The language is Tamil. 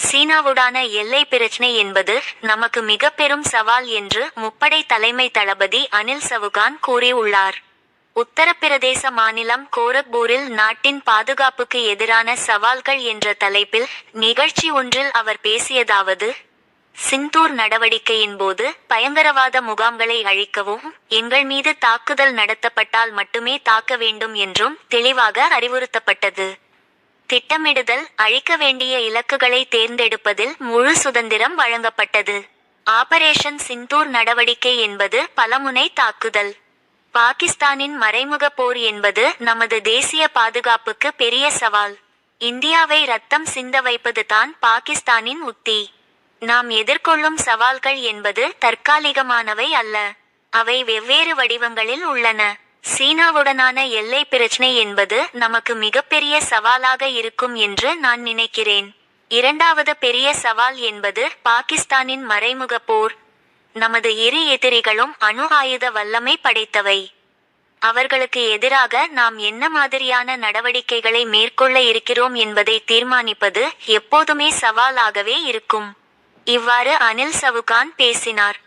சீனாவுடான எல்லை பிரச்சினை என்பது நமக்கு மிக பெரும் சவால் என்று முப்படை தலைமை தளபதி அனில் சவுகான் கூறியுள்ளார். உத்தரப்பிரதேச மாநிலம் கோரக்பூரில் நாட்டின் பாதுகாப்புக்கு எதிரான சவால்கள் என்ற தலைப்பில் நிகழ்ச்சி ஒன்றில் அவர் பேசியதாவது: சிந்தூர் நடவடிக்கையின் போது பயங்கரவாத முகாம்களை அழிக்கவும், எங்கள் மீது தாக்குதல் நடத்தப்பட்டால் மட்டுமே தாக்க வேண்டும் என்றும் தெளிவாக அறிவுறுத்தப்பட்டது. திட்டமிடுதல், அழிக்க வேண்டிய இலக்குகளை தேர்ந்தெடுப்பதில் முழு சுதந்திரம் வழங்கப்பட்டது. ஆபரேஷன் சிந்தூர் நடவடிக்கை என்பது பலமுனை தாக்குதல். பாகிஸ்தானின் மறைமுக போர் என்பது நமது தேசிய பாதுகாப்புக்கு பெரிய சவால். இந்தியாவை ரத்தம் சிந்த வைப்பது தான் பாகிஸ்தானின் உத்தி. நாம் எதிர்கொள்ளும் சவால்கள் என்பது தற்காலிகமானவை அல்ல, அவை வெவ்வேறு வடிவங்களில் உள்ளன. சீனாவுடனான எல்லை பிரச்சினை என்பது நமக்கு மிகப்பெரிய சவாலாக இருக்கும் என்று நான் நினைக்கிறேன். இரண்டாவது பெரிய சவால் என்பது பாகிஸ்தானின் மறைமுக போர். நமது இரு எதிரிகளும் அணு ஆயுத வல்லமை படைத்தவை. அவர்களுக்கு எதிராக நாம் என்ன மாதிரியான நடவடிக்கைகளை மேற்கொள்ள இருக்கிறோம் என்பதை தீர்மானிப்பது எப்போதுமே சவாலாகவே இருக்கும். இவ்வாறு அனில் சவுகான் பேசினார்.